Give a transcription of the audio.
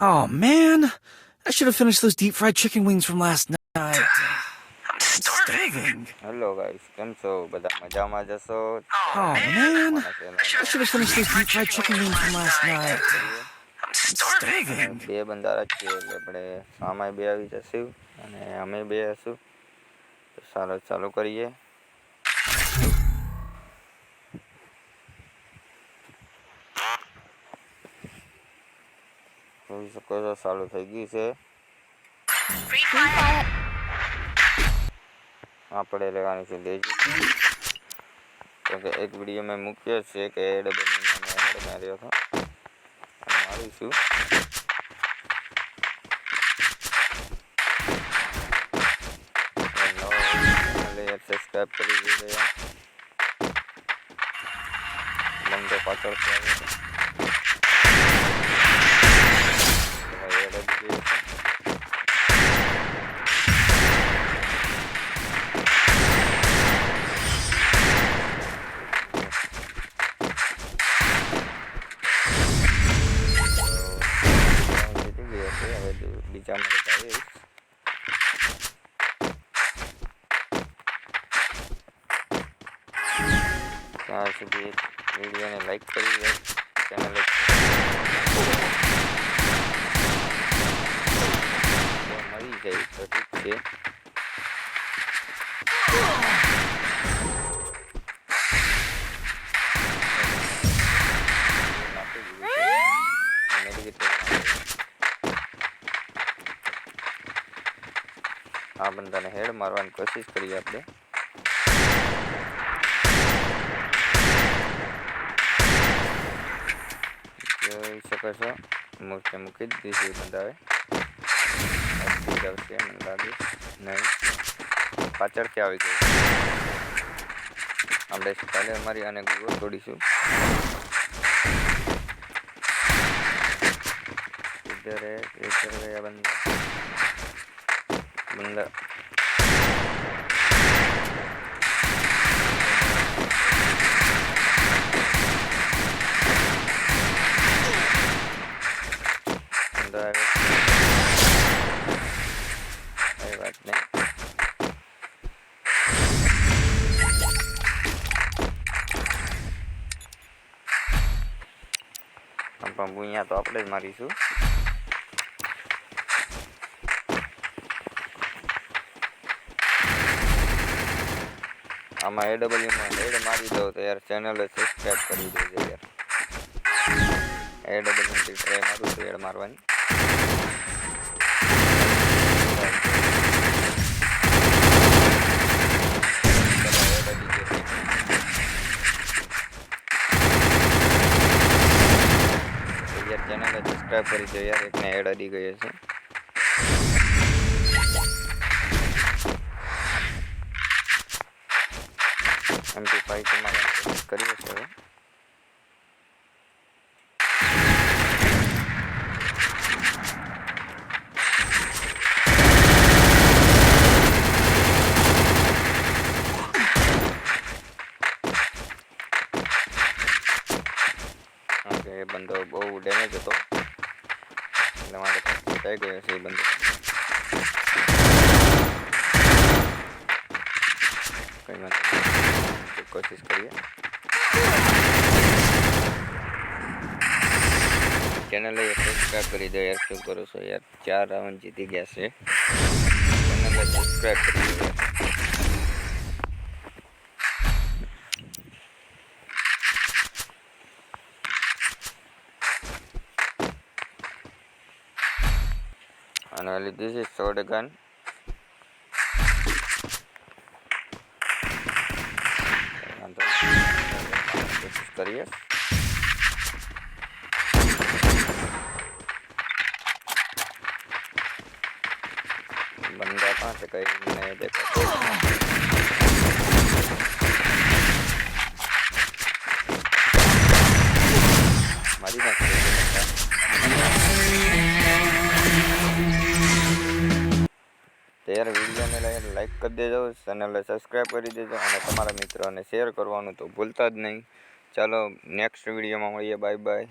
Oh man, I should have finished those deep fried chicken wings from last night. I'm starving. Hello guys, કેમ છો? બધા મજામાં જશો? Oh man, I should have finished those deep fried chicken wings from last night. I'm starving. બે બંદારા જ છીએ એટલે આપણે આમાં બે આવી જશું અને અમે બે હશું. તો ચાલુ કરીએ. જોઈ શકો છો ચાલુ થઈ ગયું છે. આપણે લેવાની છે લેજી, કેમકે એક વિડીયો મેં મૂક્યો છે કે એડ માર્યો હતો અને મારીશું. સબસ્ક્રાઈબ કરી દીધો. બંધ પાછળથી આવે છે. બીજા નંબર આવીશ. ત્યાં સુધી વિડીયોને લાઈક કરી દો, ચેનલ મળી જાય તો ઠીક છે. આ બંદાને હેડ મારવાની કોશિશ કરીએ આપણે. જોઈ શકો છો મૂર્તિ મૂકી જ દીધી બંદાએ. આવશે મને લાગે નહીં, પાછળથી આવી ગયું. આપણે સ્ટાઇલર મારી અને ગૂગલ તોડીશું. इधर गया बंदा कोई बात नहीं. हम बुइया तो આપણે જ મારીશું. આમાં એડબલ્યુમાં એડ મારી દો તો યાર ચેનલ સબસ્ક્રાઈબ કરી દેજો યાર. એડબલ્યુથી ટ્રાય મારું તો એડ મારવાની. યાર ચેનલ સબસ્ક્રાઈબ કરી દો યાર, એકને એડ અડી ગયો છે. MP5 તમારે કરીએ છે હવે. ઓકે, એ બંદો બહુ ડેમેજ હતો એટલે મારે થઈ ગયો છે એ બંદો. કઈ વાંધો નહીં, કોશિશ કરીએ. ચેનલ સબસ્ક્રાઈબ કરી દો યાર, શું કરો છો યાર? 4 રાઉન્ડ જીતી ગયા છે. ચેનલ સબસ્ક્રાઈબ કરી દો યાર. અને લીધી છે શોર્ટ ગન. કોશિશ કરીએ. બંદા પાસે કઈ નહીં દેખાતો. મારી નાખી તો યાર વિડીયોને લાઈક કરી દેજો, ચેનલને સબસ્ક્રાઈબ કરી દેજો અને તમારા મિત્રોને શેર કરવાનું તો ભૂલતા જ નહીં. ચાલો નેક્સ્ટ વિડીયોમાં મળીએ. Bye bye.